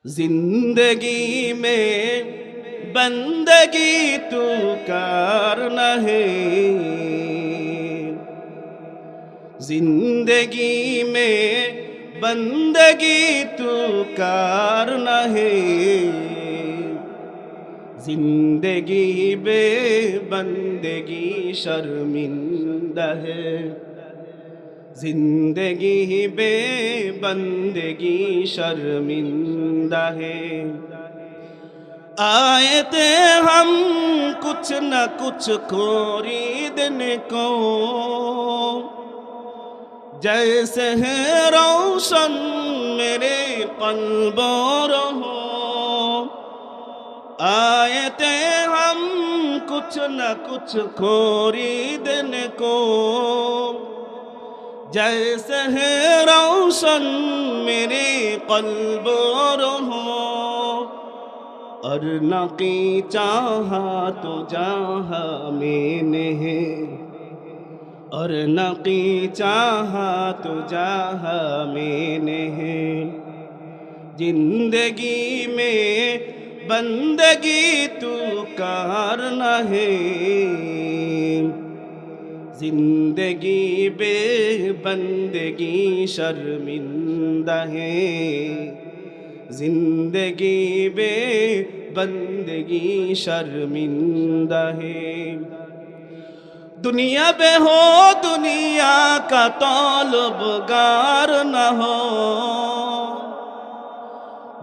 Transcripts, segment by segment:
जिंदगी में बंदगी तू करना है। जिंदगी में बंदगी तू करना है। जिंदगी बे बंदगी शर्मिंदा है। जिंदगी बे बंदगी शर्मिंदा है। आए थे हम कुछ न कुछ खरीदने को, जैसे है रोशन मेरे कल्बों हो। आए थे हम कुछ न कुछ खरीदने को, जैसे है रोशन मेरे कल्बों हो। और नकी चाहा तो जहाँ मैंने है, और नकी चाहा तो जहाँ मैंने है। जिंदगी में बंदगी तू करना है। जिंदगी बे बंदगी शर्मिंदा है। जिंदगी बे बंदगी शर्मिंदा है। दुनिया पे हो दुनिया का तौलबगार न हो,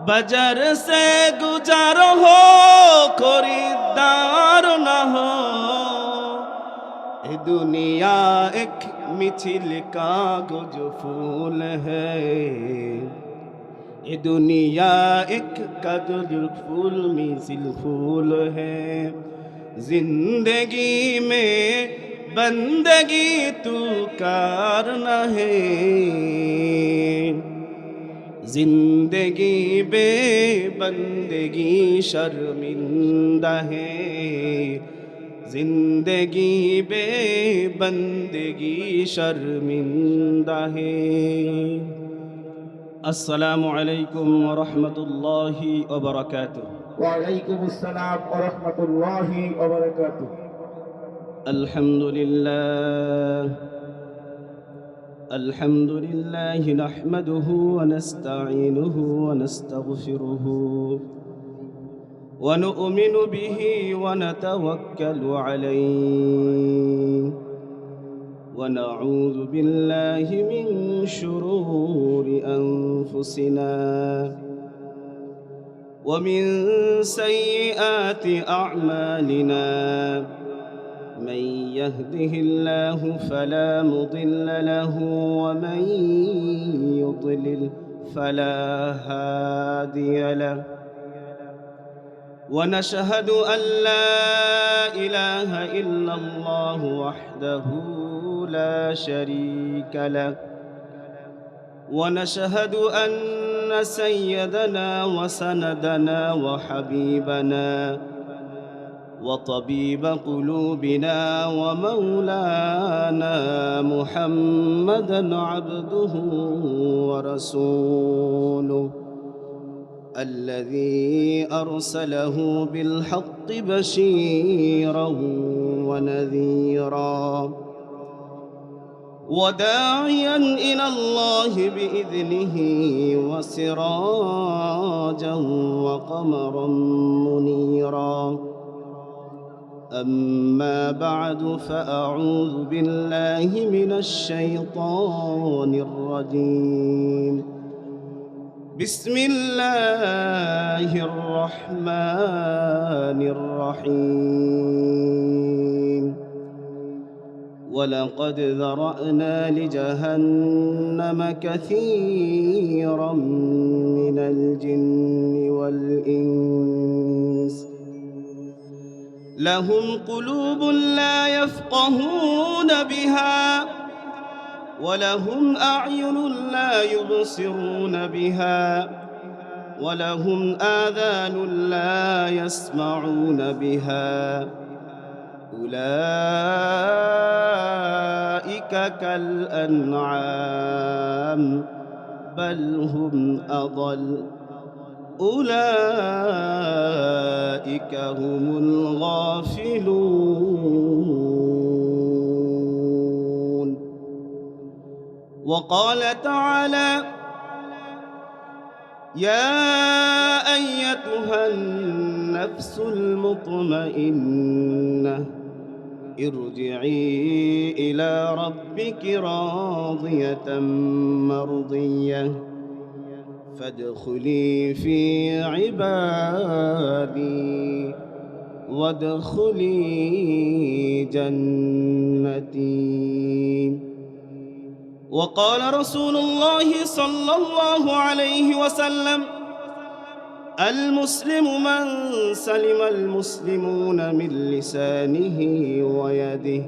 बजर से गुजार हो खरीदार न हो। ये दुनिया एक मिथिल कागज फूल है। ये दुनिया एक कागज फूल मिसिल फूल है। जिंदगी में बंदगी तू करना है। जिंदगी बे बंदगी शर्मिंदा है। जिंदगी बे बंदगी शर्मिंदा है। अस्सलामु अलैकुम व रहमतुल्लाहि व बरकातुहू। वालेकुम अस्सलाम व रहमतुल्लाहि व बरकातुहू। अल्हम्दुलिल्लाह नहमदुहु व नस्तईनुहु व नस्तगफिरुहु व नु'मिनु बिही व नतवक्कलु अलैहि व नऊज़ु बिल्लाहि मिन शुरूरि अनफुसिना व मिन सय्यिआति अअमालिना। من يهده الله فلا مضل له ومن يضلل فلا هادي له. ونشهد أن لا إله إلا الله وحده لا شريك له. ونشهد أن سيدنا وسندنا وحبيبنا وطبيب قلوبنا ومولانا محمدا عبده ورسوله الذي أرسله بالحق بشيرا ونذيرا وداعيا إلى الله بإذنه وسراجا وقمرا منيرا. أما بعد فأعوذ بالله من الشيطان الرجيم. بسم الله الرحمن الرحيم. ولقد ذرأنا لجهنم كثيرا من الجن والإنس لهم قلوب لا يفقهون بها ولهم أعين لا يبصرون بها ولهم آذان لا يسمعون بها. أولئك كالأنعام بل هم أضل. أولئك هم الغافلون. وقال تعالى: يا أيتها النفس المطمئنة ارجعي إلى ربك راضية مرضية فادخلي في عبادي وادخلي جنتي. وقال رسول الله صلى الله عليه وسلم: المسلم من سلم المسلمون من لسانه ويده،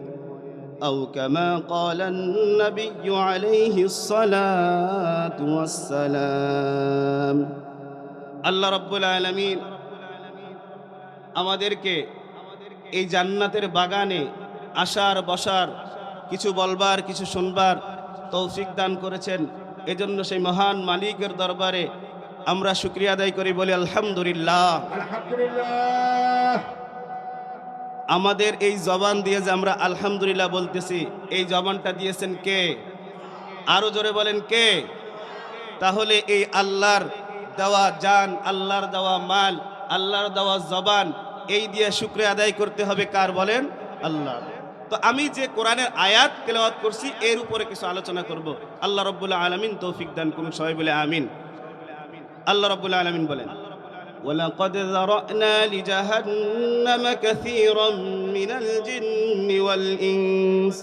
أو كما قال النبي عليه الصلاة والسلام. আল্লাহ রাব্বুল আলামিন আমাদেরকে এই জান্নাতের বাগানে আসার বসার, কিছু বলবার কিছু শুনবার তৌফিক দান করেছেন। এজন্য সেই মহান মালিকের দরবারে আমরা শুকরিয়া আদায় করি, বলি আলহামদুলিল্লাহ। আলহামদুলিল্লাহ। আমাদের এই জবান দিয়ে যে আমরা আলহামদুলিল্লাহ বলতেছি, এই জবানটা দিয়েছেন কে? আরো জোরে বলেন কে? তাহলে এই আল্লাহর দেওয়া জান, আল্লাহর দেওয়া মাল, আল্লাহর দেওয়া জবান, এই দিয়ে শুকরিয়া আদায় করতে হবে কার বলেন? আল্লাহ। তো আমি যে কোরআনের আয়াত তেলাওয়াত করছি এর উপরে কিছু আলোচনা করব। আল্লাহ রাব্বুল আলামিন তৌফিক দান করুন, সবাই বলে আমিন। আল্লাহ রাব্বুল আলামিন বলেন: ওয়ালাকাদ যারানা লিজাহান্নাম কাসীরাম মিনাল জিন্নি ওয়াল ইনস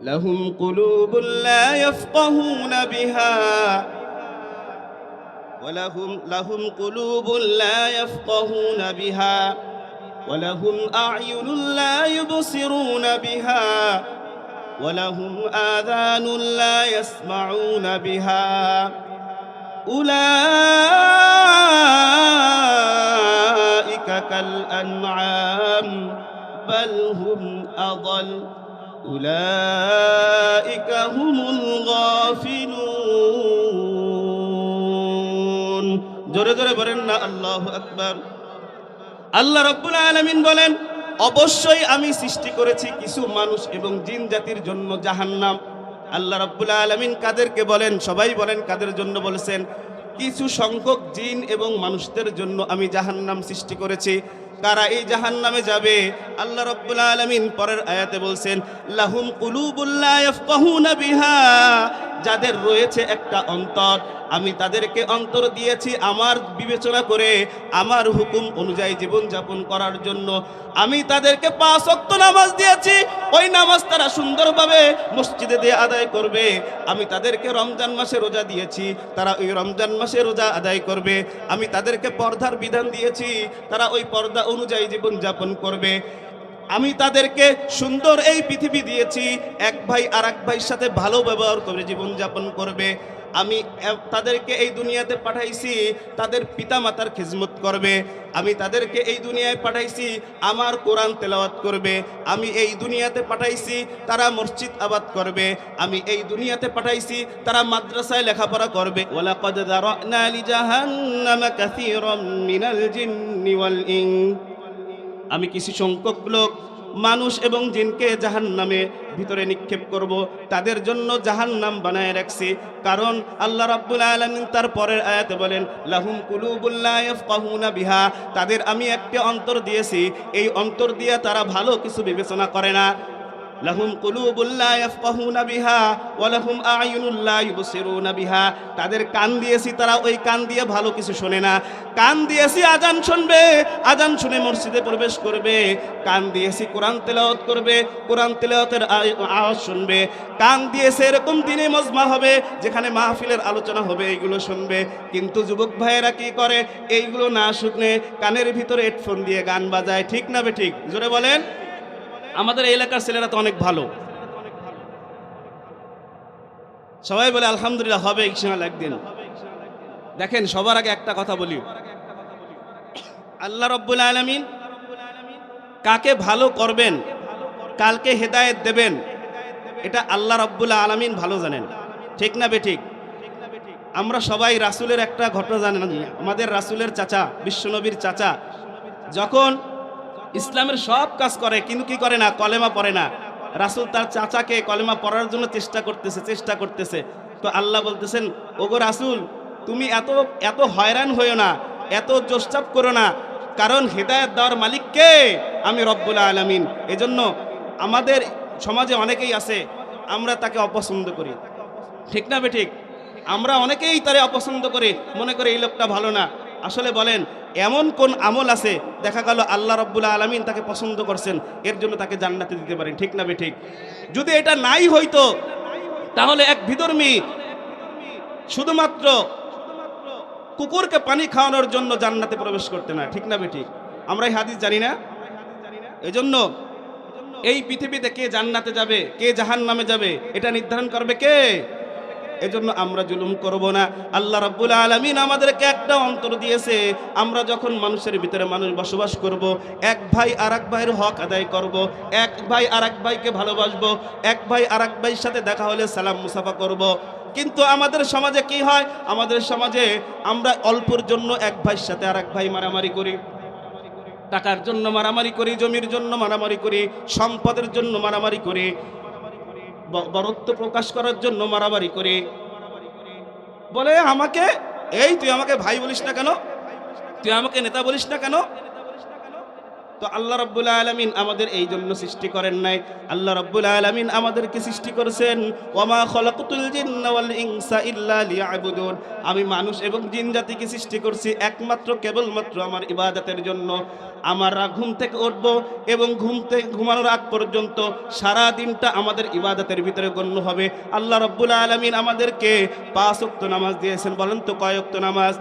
লাহুম কুলুবুন লা ইয়াফকাহুনা বিহা লাহুম কুলুবুন লা ইয়াফকাহুনা বিহা ولهم أعين لا يبصرون بها ولهم آذان لا يسمعون بها أولئك كالأنعام بل هم أضل أولئك هم الغافلون. জোরে জোরে বলেন না আল্লাহু আকবার। আল্লাহ রাব্বুল আলামিন বলেন, অবশ্যই আমি সৃষ্টি করেছি কিছু মানুষ এবং জিন জাতির জন্য জাহান্নাম। আল্লাহ রাব্বুল আলামিন কাদেরকে বলেন? সবাই বলেন কাদের জন্য বলেছেন? কিছু সংখ্যক জিন এবং মানুষদের জন্য আমি জাহান্নাম সৃষ্টি করেছি। কারা এই জাহান্নামে যাবে? আল্লাহ রাব্বুল আলামিন পরের আয়াতে বলছেন, লাহুম কুলুবুন লা ইয়াফকাহুনা বিহা, যাদের রয়েছে একটা অন্তর, আমি তাদেরকে অন্তর দিয়েছি আমার বিবেচনা করে, আমার হুকুম অনুযায়ী জীবন যাপন করার জন্য। আমি তাদেরকে 5 ওয়াক্ত নামাজ দিয়েছি, ওই নামাজ তারা সুন্দরভাবে মসজিদে দিয়ে আদায় করবে। আমি তাদেরকে রমজান মাসে রোজা দিয়েছি, তারা ওই রমজান মাসে রোজা আদায় করবে। আমি তাদেরকে পর্দার বিধান দিয়েছি, তারা ওই পর্দা অনুযায়ী জীবন যাপন করবে। আমি তাদেরকে সুন্দর এই পৃথিবী দিয়েছি, এক ভাই আর এক ভাইয়ের সাথে ভালো ব্যবহার করে জীবন যাপন করবে। আমি তাদেরকে এই দুনিয়াতে পাঠাইছি, তাদের পিতামাতার খিদমত করবে। আমি তাদেরকে এই দুনিয়ায় পাঠাইছি, আমার কোরআন তেলাওয়াত করবে। আমি এই দুনিয়াতে পাঠাইছি, তারা মসজিদ আবাদ করবে। আমি এই দুনিয়াতে পাঠাইছি, তারা মাদ্রাসায় লেখাপড়া করবে। ওয়ালাকাদ যারানা লিজাহান্নাম কাসীরাম মিনাল জিন্নি ওয়াল ইনস, আমি কিছু সংখ্যক লোক মানুষ এবং জিনকে জাহান্নামে ভিতরে নিক্ষেপ করব, তাদের জন্য জাহান্নাম বানায় রাখছি। কারণ আল্লাহ রাব্বুল আলামিন তার পরের আয়াতে বলেন, লাহুম কুলুবুন লা ইয়াফকাহুনা বিহা, তাদের আমি একটা অন্তর দিয়েছি, এই অন্তর দিয়ে তারা ভালো কিছু বিবেচনা করে না। লাহুম কুলুবুন লা ইয়াফকাহুনা বিহা ওয়া লাহুম আ'য়ুনুন লা ইউবসিরুনা বিহা, তাদের কান দিয়েছি, তারা ওই কান দিয়ে ভালো কিছু শোনে না। কান দিয়েছি আজান শুনবে, আজান শুনে মসজিদে প্রবেশ করবে। কান দিয়েছি কোরআন তেলাওয়াত করবে, কোরআন তেলাওয়াতের আওয়াজ শুনবে। কান দিয়েছে এরকম দিনে মজমা হবে যেখানে মাহফিলের আলোচনা হবে, এইগুলো শুনবে। কিন্তু যুবক ভাইয়েরা কি করে? এইগুলো না শুনে কানের ভিতরে হেডফোন দিয়ে গান বাজায়। ঠিক না বে ঠিক? জোরে বলেন। আমাদের এলাকার ছেলেরা তো অনেক ভালো, সবাই বলে আলহামদুলিল্লাহ, হবে ইনশাআল্লাহ একদিন। দেখেন, সবার আগে একটা কথা বলি, আল্লাহ রাব্বুল আলামিন কাকে ভালো করবেন, কালকে হেদায়েত দেবেন, এটা আল্লাহ রাব্বুল আলামিন ভালো জানেন। ঠিক না বে ঠিক? আমরা সবাই রাসূলের একটা ঘটনা জানি না, আমাদের রাসূলের চাচা বিশ্বনবীর চাচা যখন ইসলামের সব কাজ করে কিন্তু কি করে না, কলেমা পড়ে না। রাসূল তার চাচাকে কলেমা পড়ার জন্য চেষ্টা করতেছে। তো আল্লাহ বলতেছেন, ওগো রাসূল তুমি এত এত হয়রান হইও না, এত জোশচাপ করো না, কারণ হেদায়েত দেওয়ার মালিক কে? আমি রব্বুল আলামিন। এজন্য আমাদের সমাজে অনেকেই আছে আমরা তাকে অপছন্দ করি, ঠিক না বেঠিক? আমরা অনেকেই তারে অপছন্দ করি, মনে করি এই লোকটা ভালো না। আসলে বলেন এমন কোন আমল আছে দেখা গেল আল্লাহ রাব্বুল আলামিন তাকে পছন্দ করছেন, এর জন্য তাকে জান্নাতে দিতে পারেন, ঠিক না বেঠিক? যদি এটা নাই হইতো তাহলে এক বিধর্মী শুধুমাত্র কুকুরকে পানি খাওয়ানোর জন্য জান্নাতে প্রবেশ করতে না, ঠিক না বেঠিক? আমরা এই হাদিস জানি না। এজন্য এই পৃথিবীতে কে জান্নাতে যাবে কে জাহান্নামে যাবে এটা নির্ধারণ করবে কে? এজন্য আমরা জুলুম করব না। আল্লাহ রাব্বুল আলামিন আমাদেরকে একটা অন্তর দিয়েছে, আমরা যখন মানুষের ভিতরে মানুষ বসবাস করব, এক ভাই আরেক ভাইয়ের হক আদায় করব, এক ভাই আরেক ভাইকে ভালোবাসবো, এক ভাই আরেক ভাইয়ের সাথে দেখা হলে সালাম মুসাফা করব। কিন্তু আমাদের সমাজে কি হয়? আমাদের সমাজে আমরা অল্পর জন্য এক ভাইয়ের সাথে আরেক ভাই মারামারি করি, টাকার জন্য মারামারি করি, জমির জন্য মারামারি করি, সম্পদের জন্য মারামারি করি, বরত্ব প্রকাশ করার জন্য মারামারি করি। বলে আমাকে, এই তুই আমাকে ভাই বলিস না কেন, তুই আমাকে নেতা বলিস না কেন? তো আল্লাহ রাব্বুল আলামিন আমাদের এই জন্য সৃষ্টি করেন নাই। আল্লাহ রাব্বুল আলামিন আমাদেরকে সৃষ্টি করেছেন ওয়ামা খলাকতুল জিন্না ওয়াল ইনসা ইল্লা লিয়াবুদুন। আমি মানুষ এবং জিন জাতিকে সৃষ্টি করছি একমাত্র কেবলমাত্র আমার ইবাদতের জন্য। আমরা ঘুম থেকে উঠব এবং ঘুমানোর আগ পর্যন্ত সারা দিনটা আমাদের ইবাদতের ভিতরে গণ্য হবে। আল্লাহ রাব্বুল আলামিন আমাদেরকে 5 ওয়াক্ত নামাজ দিয়েছেন। বলেন তো কয় ওয়াক্ত নামাজ?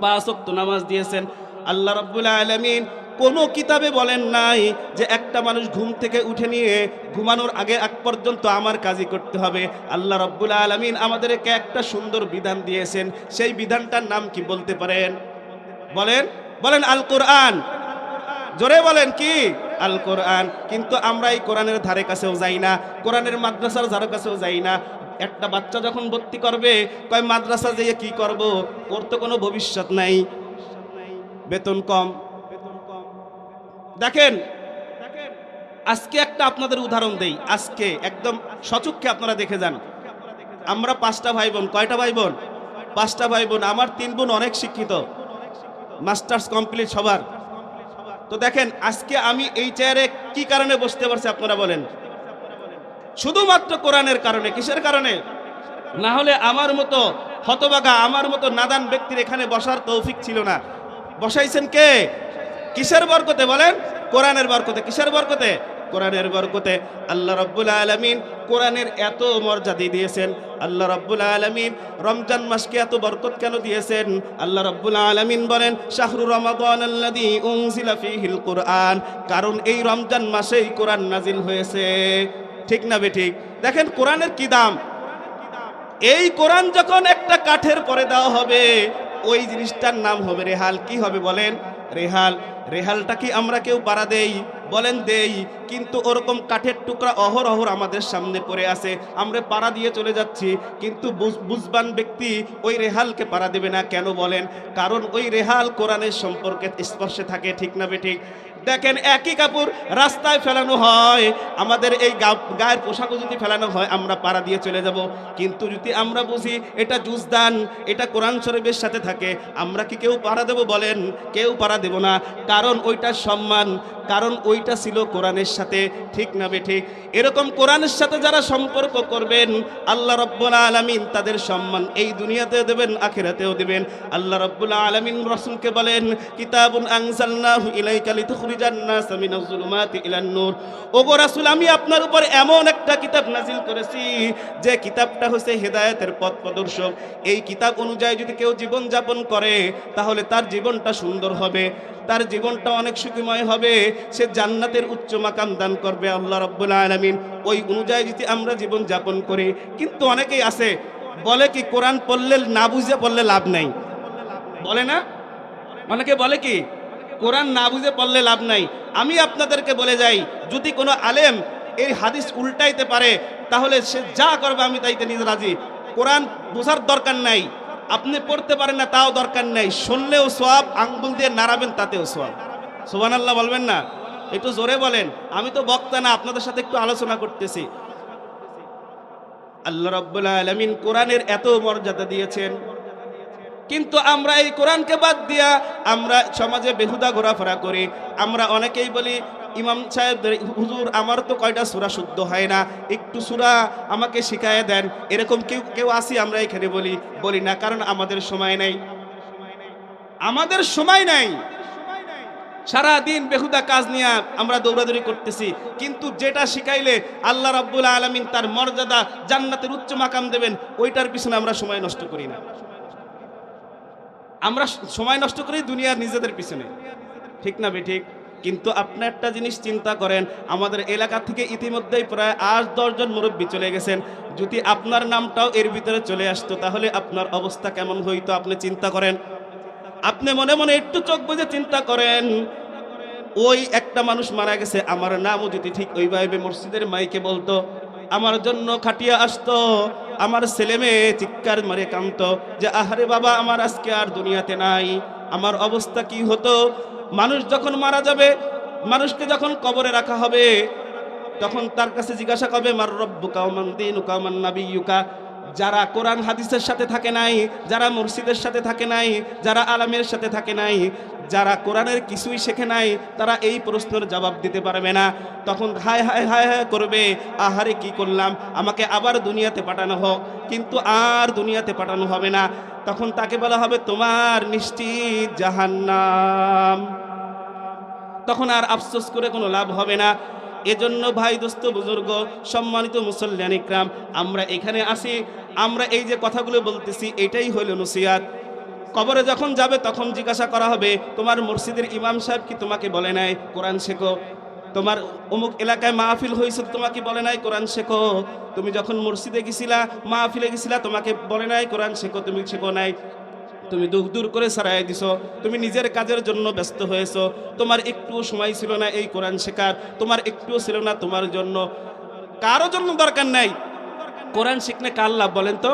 5 ওয়াক্ত নামাজ দিয়েছেন। আল্লাহ রাব্বুল আলামিন কোনো কিতাবে বলেন নাই যে একটা মানুষ ঘুম থেকে উঠে নিয়ে ঘুমানোর আগ পর্যন্ত আমার কাজই করতে হবে। আল্লাহ রাব্বুল আলামিন আমাদেরকে একটা সুন্দর বিধান দিয়েছেন। সেই বিধানটার নাম কি বলতে পারেন? বলেন বলেন আল কোরআন। জোরে বলেন কি? আল কোরআন। কিন্তু আমরা এই কোরআনের ধারে কাছেও যাই না, কোরআনের মাদ্রাসার ধারে কাছেও যাই না। একটা বাচ্চা যখন ভর্তি করবে কয় মাদ্রাসা যেয়ে কি করব, ওর তো কোনো ভবিষ্যৎ নাই, বেতন কম। দেখেন আজকে একটা আপনাদের উদাহরণ দেই, আজকে একদম সচক্ষে আপনারা দেখে যান। আমরা 5টা ভাই বোন। কয়টা ভাই বোন? 5টা ভাই বোন। আমার 3 বোন অনেক শিক্ষিত, মাস্টার্স কমপ্লিট সবার। তো দেখেন আজকে আমি এই চেয়ারে কি কারণে বসতে পারছি আপনারা বলেন? শুধুমাত্র কোরআনের কারণে। কিসের কারণে? না হলে আমার মতো হতভাগা, আমার মতো নাদান ব্যক্তির এখানে বসার তৌফিক ছিল না। বসাইছেন কে? কিসের বরকতে বলেন? কোরআনের বরকতে। কিসের বরকতে? কোরআনের বরকতে। আল্লাহ রাব্বুল আলামিন কোরআনের এত মর্যাদা দিয়েছেন। আল্লাহ রাব্বুল আলামিন রমজান মাসকে এত বরকত কেন দিয়েছেন? আল্লাহ রাব্বুল আলামিন বলেন শাহরু রমাদানাল্লাযী উনজিলা ফীহিল কুরআন। কারণ এই রমজান মাসেই কোরআন নাজিল হয়েছে, ঠিক না বেঠিক? দেখেন কোরআনের কি দাম। এই কোরআন যখন একটা কাঠের পরে দেওয়া হবে ওই জিনিসটার নাম হবে রেহাল। কি হবে বলেন? রেহাল। রেহালটা কি আমরা কেউ পাড়া দেই? বলেন দেই। কিন্তু ওরকম কাঠের টুকরা অহরহ আমাদের সামনে পড়ে আছে, আমরা পাড়া দিয়ে চলে যাচ্ছি। কিন্তু বুঝবান ব্যক্তি ওই রেহালকে পাড়া দেবে না। কেন বলেন? কারণ ওই রেহাল কোরআনের সম্পর্কে স্পর্শে থাকে, ঠিক না বেঠিক? দেখেন একই কাপড় রাস্তায় ফেলানো হয়, আমাদের এই গায়ের পোশাকও যদি ফেলানো হয় আমরা পাড়া দিয়ে চলে যাব। কিন্তু যদি আমরা বুঝি এটা জুজদান, এটা কোরআন শরীফের সাথে থাকে, আমরা কি কেউ পাড়া দেব? বলেন কেউ পাড়া দেব না। কারণ ওইটা সম্মান, কারণ ওইটা ছিল কোরআনের সাথে, ঠিক না বেঠিক? এরকম কোরআনের সাথে যারা সম্পর্ক করবেন আল্লাহ রাব্বুল আলামিন তাদের সম্মান এই দুনিয়াতেও দেবেন, আখিরাতেও দেবেন। আল্লাহ রাব্বুল আলামিন রাসূলকে বলেন কিতাবুন আনজালনাহু ইলাইকা লিতুখরিজান নাস মিনাজ যুলুমাতি ইলান নূর। ওগো রাসূল আমি আপনার উপর এমন একটা কিতাব নাজিল করেছি যে কিতাবটা হচ্ছে হেদায়েতের পথ প্রদর্শক। এই কিতাব অনুযায়ী যদি কেউ জীবন যাপন করে তাহলে তার জীবনটা সুন্দর হবে, তার জীবনটা অনেক সুখময় হবে, সে জান্নাতের উচ্চ মাকাম দান করবে আল্লাহ রাব্বুল আলামিন। ওই অনুযায়ী যদি আমরা জীবন যাপন করি। কিন্তু অনেকেই আছে বলে কি কোরআন পড়লে না বুঝে পড়লে লাভ নাই, বলে না? অনেকে বলে কি কোরআন না বুঝে পড়লে লাভ নাই। আমি আপনাদেরকে বলে যাই যদি কোনো আলেম এই হাদিস উল্টাইতে পারে তাহলে সে যা করবে আমি তাইতে নিজে রাজি। কোরআন বোঝার দরকার নাই, আপনি পড়তে পারেন না তাও দরকার নেই, শুনলেও সওয়াব, আঙ্গুল দিয়ে নাড়াবেন তাতেও সওয়াব। সুবহানাল্লাহ বলবেন না? একটু জোরে বলেন। আমি তো বক্তা না, আপনাদের সাথে একটু আলোচনা করতেছি। আল্লাহ রাব্বুল আলামিন কোরআনের এত মর্যাদা দিয়েছেন, কিন্তু আমরা এই কোরআনকে বাদ দিয়া আমরা সমাজে বেহুদা ঘোরাফেরা করি। আমরা অনেকেই বলি, ইমাম সাহেব হুজুর আমার তো কয়টা সূরা শুদ্ধ হয় না, একটু সূরা আমাকে শিখায়ে দেন। এরকম কেউ কেউ আসি আমরা এখানে বলি না, কারণ আমাদের সময় নাই। আমাদের সময় নাই, সারা দিন বেহুদা কাজ নিয়ে আমরা দৌড়াদৌড়ি করতেছি। কিন্তু যেটা শিখাইলে আল্লাহ রাব্বুল আলামিন তার মর্যাদা জান্নাতের উচ্চ মাকাম দেবেন, ওইটার পিছনে আমরা সময় নষ্ট করি না। আমরা সময় নষ্ট করি দুনিয়ার নিজেদের পিছনে, ঠিক না বেঠিক? কিন্তু আপনি একটা জিনিস চিন্তা করেন, আমাদের এলাকা থেকে ইতিমধ্যেই প্রায় 8-10 জন মুরব্বী চলে গেছেন। যদি আপনার নামটাও এর ভিতরে চলে আসতো তাহলে আপনার অবস্থা কেমন হইতো আপনি চিন্তা করেন। আপনি মনে মনে একটু চোখ বুজে চিন্তা করেন, ওই একটা মানুষ মারা গেছে, আমার নামও যদি ঠিক ওইভাবে মসজিদের মাইকে বলতো, আমার জন্য খাটিয়া আসতো, আমার ছেলে মেয়ে চিৎকার মারে কাঁদতো যে আহারে বাবা আমার আজকে আর দুনিয়াতে নাই, আমার অবস্থা কি হতো? মানুষ যখন মারা যাবে, মানুষকে যখন কবরে রাখা হবে, তখন তার কাছে জিজ্ঞাসা করবে মার রব্বুকা ওয়া মান দীনুকা ওয়া মান নাবিয়্যুকা। যারা কোরআন হাদিসের সাথে থাকে নাই, যারা মুর্শিদের সাথে থাকে নাই, যারা আলেমের সাথে থাকে নাই, যারা কোরআনের কিছুই শেখে নাই, তারা এই প্রশ্নের জবাব দিতে পারবে না। তখন হায় হায় হায় হায় করবে, আহারে কি করলাম, আমাকে আবার দুনিয়াতে পাঠানো হোক। কিন্তু আর দুনিয়াতে পাঠানো হবে না। তখন তাকে বলা হবে তোমার নিশ্চিত জাহান্নাম। তখন আর আফসোস করে কোনো লাভ হবে না। এজন্য ভাই দোস্ত বুজুর্গ সম্মানিত মুসল্লিয়ান ইকরাম, আমরা এখানে আসি, আমরা এই যে কথাগুলো বলতেছি এটাই হইল নসিহত। কবরে যখন যাবে তখন জিজ্ঞাসা করা হবে তোমার মসজিদের ইমাম সাহেব কি তোমাকে বলে নাই কোরআন শেখো? তোমার অমুক এলাকায় মাহফিল হয়েছে, তোমাকে বলে নাই কোরআন শেখো? তুমি যখন মসজিদে গেছিলা, মাহফিলে গেছিলা, তোমাকে বলে নাই কোরআন শেখো? তুমি শেখো নাই, তুমি দূর দূর করে সারাই দিছো, তুমি নিজের কাজের জন্য ব্যস্ত হয়েছো, তোমার একটুও সময় ছিল না এই কোরআন শেখার, তোমার একটুও ছিল না তোমার জন্য। কারো জন্য দরকার নাই, কোরআন শিখলে কার লাভ বলেন তো?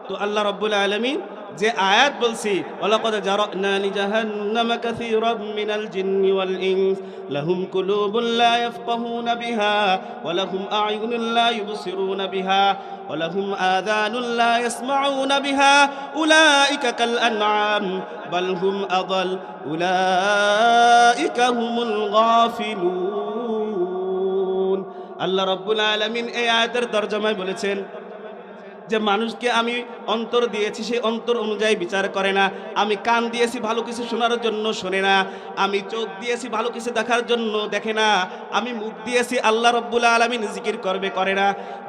তো আল্লাহ রাব্বুল আলামিন যে আয়াত বলছি, ওয়ালাকাদ জারানা লিজাহান্নামা কাসীরাম মিনাল জিন্নি ওয়াল ইনস লাহুম কুলুবুন লা ইয়াফকাহুনা বিহা ওয়া লাহুম আ'য়ুনুন লা ইউবসিরুনা বিহা ওয়া লাহুম আযানুন লা ইয়াসমাউনা বিহা উলাইকা কাল আনআম বাল হুম আযাল উলাইকা হুমুল গাফিলুন। আল্লাহ রাব্বুল আলামিন এই আয়াতের তরজমায় বলেছেন যে মানুষকে আমি অন্তর দিয়েছি, সেই অন্তর অনুযায়ী বিচার করে না। আমি কান দিয়েছি ভালো কিছু শোনার জন্য শোনে না, আমি চোখ দিয়েছি ভালো কিছু দেখার জন্য দেখে না, আমি মুখ দিয়েছি আল্লাহ রাব্বুল আলামিন জিকির করবে করে না।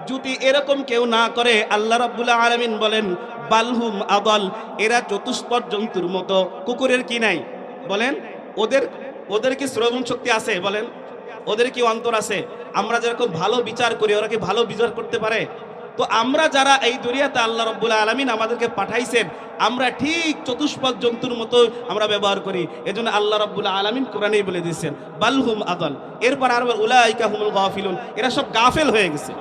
যদি এরকম কেউ না করে, আল্লাহ রাব্বুল আলামিন বলেন বালহুম আদাল, এরা চতুষ্পদ জন্তুর মতো। কুকুরের কি নাই বলেন? ওদের কি শ্রবণ শক্তি আছে বলেন? ওদের কি অন্তর আছে? আমরা যেরকম ভালো বিচার করি, ওরা কি ভালো বিচার করতে পারে? তো আমরা যারা এই দুনিয়াতে আল্লাহ রাব্বুল আলামিন আমাদেরকে পাঠাইছেন, আমরা ঠিক চতুষ্পদ জন্তুর মতো আমরা ব্যবহার করি। এজন্য আল্লাহ রাব্বুল আলামিন কোরআনেই বলে দিয়েছেন বালহুম আদাল। এরপর আর উলাইকা হুমুল গাফিলুন, এরা সব গাফেল হয়ে গেছে,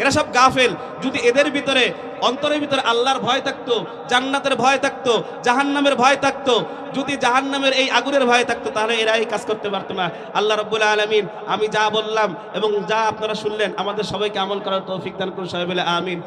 এরা সব গাফেল। যদি এদের ভিতরে অন্তরের ভিতরে আল্লাহর ভয় থাকতো, জান্নাতের ভয় থাকতো, জাহান্নামের ভয় থাকতো, যদি জাহান্নামের এই আগুনের ভয় থাকতো, তাহলে এরা এই কাজ করতে পারতো না। আল্লাহ রাব্বুল আলামিন আমি যা বললাম এবং যা আপনারা শুনলেন, আমাদের সবাইকে আমল করার তৌফিক দান করুন, সবাই বলে আমিন।